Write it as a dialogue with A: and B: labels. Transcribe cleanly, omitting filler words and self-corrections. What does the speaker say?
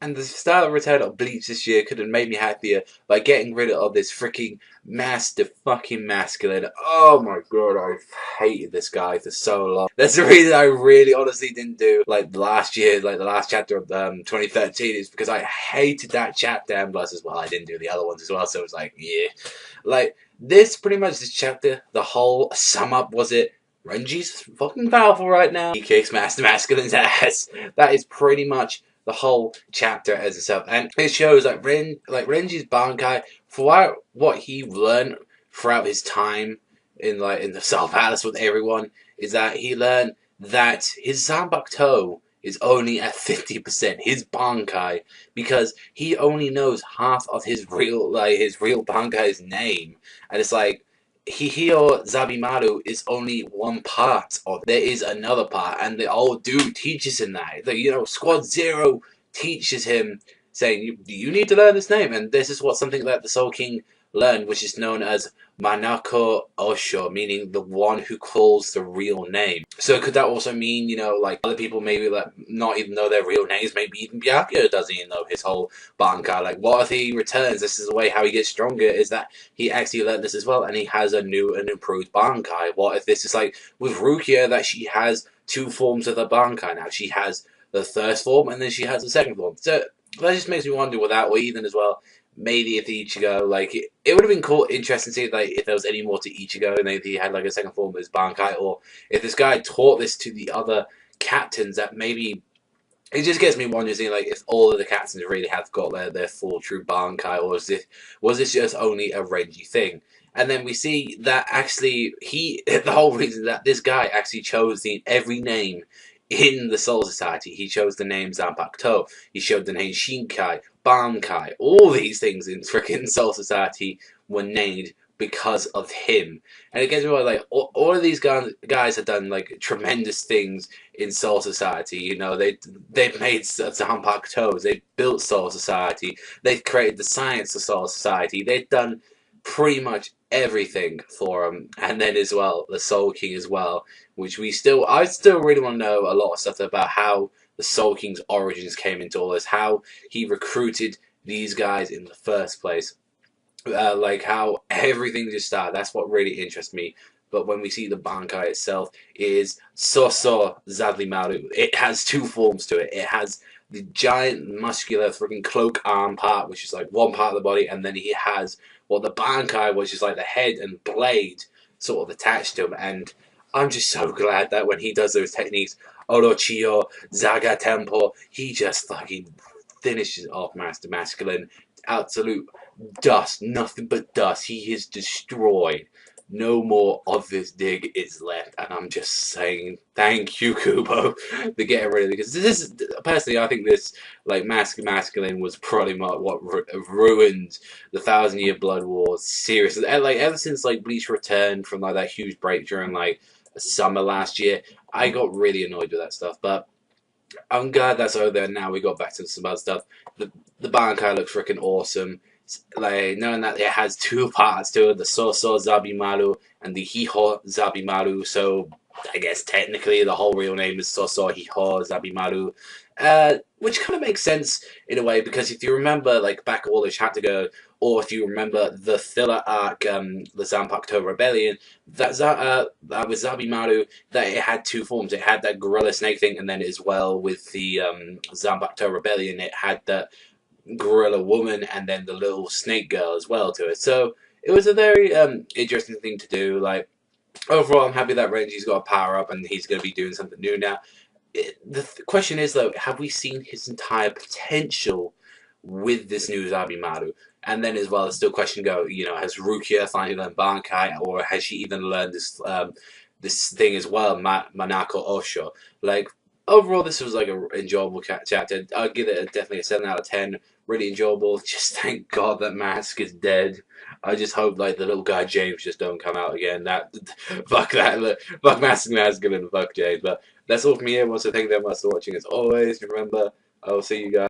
A: And the style of return of Bleach this year could have made me happier by getting rid of this freaking master fucking masculine. Oh my god, I've hated this guy for so long. That's the reason I really honestly didn't do like last year, like the last chapter of 2013 is because I hated that chapter, and plus as well I didn't do the other ones as well, so it was like, yeah. Like this pretty much this chapter, the whole sum up was it Renji's fucking powerful right now. He kicks Master Masculine's ass. That is pretty much the whole chapter as itself, and it shows like Renji's Bankai for what he learned throughout his time in the South Palace with everyone is that he learned that his Zanbakuto is only at 50%, his Bankai, because he only knows half of his real Bankai's name, and it's like Shisou Zabimaru is only one part of. There is another part, and the old dude teaches him that. Squad Zero teaches him, saying, "You need to learn this name," and this is something that the Soul King learned, which is known as Manako Osho, meaning the one who calls the real name. So could that also mean, like other people maybe like not even know their real names? Maybe even Byakuya doesn't even know his whole Bankai. Like, what if he returns? This is the way how he gets stronger. Is that he actually learned this as well, and he has a new and improved Bankai? What if this is like with Rukia, that she has two forms of the Bankai now? She has the first form, and then she has the second form. So that just makes me wonder with that, or even as well. Maybe if the Ichigo, like, it would have been cool, interesting to see, like, if there was any more to Ichigo, and if he had, like, a second form of his Bankai, or if this guy taught this to the other captains, that maybe, it just gets me wondering, seeing, like, if all of the captains really have got their full true Bankai, or was this just only a Renji thing? And then we see that actually, the whole reason that this guy actually chose every name in the Soul Society. He chose the name Zanpakuto. He showed the name Shinkai, Bankai. All these things in freaking Soul Society were named because of him. And it gets me like all of these guys have done like tremendous things in Soul Society. They've made Zanpakutos. They've built Soul Society. They've created the science of Soul Society. They've done pretty much everything for him, and then as well the Soul King as well, which I still really want to know a lot of stuff about how the Soul King's origins came into all this, how he recruited these guys in the first place, like how everything just started. That's what really interests me. But when we see the Bankai itself, is Shisou Zabimaru. It has two forms to it. It has the giant muscular freaking cloak arm part, which is like one part of the body, and then he has the Bankai, which is like the head and blade sort of attached to him. And I'm just so glad that when he does those techniques, Orochiyo, Zaga Tempo, he just fucking finishes off Master Masculine. Absolute dust, nothing but dust. He is destroyed. No more of this dig is left, and I'm just saying thank you, Kubo, for getting rid of it. Because this is, personally, I think this like Masculine was probably what ruined the Thousand Year Blood Wars. Seriously, and like ever since like Bleach returned from like that huge break during like summer last year, I got really annoyed with that stuff. But I'm glad that's over there now. We got back to some other stuff. The Bankai looks freaking awesome. Like knowing that it has two parts to it, the Shisou Zabimaru and the Hiho Zabimaru. So I guess technically the whole real name is Shisou Hiho Zabimaru. Which kind of makes sense in a way, because if you remember, like back all the chapter ago, or if you remember the filler arc, the Zanpakuto Rebellion, that with Zabimaru, that it had two forms. It had that gorilla snake thing, and then as well with the Zanpakuto Rebellion, it had that gorilla woman and then the little snake girl as well to it. So it was a very interesting thing to do. Like overall, I'm happy that Renji's got a power up and he's going to be doing something new now. The question is though, have we seen his entire potential with this new Zabimaru? And then as well, there's still a question go, has Rukia finally learned Bankai, or has she even learned this thing as well, Manako Osho? Like overall, this was like an enjoyable chapter. I'll give it definitely a 7 out of 10. Really enjoyable. Just thank God that Mask is dead. I just hope like the little guy James just don't come out again. Fuck Mask and fuck James. But that's all from me. I want to thank them much for watching. As always, remember, I will see you guys.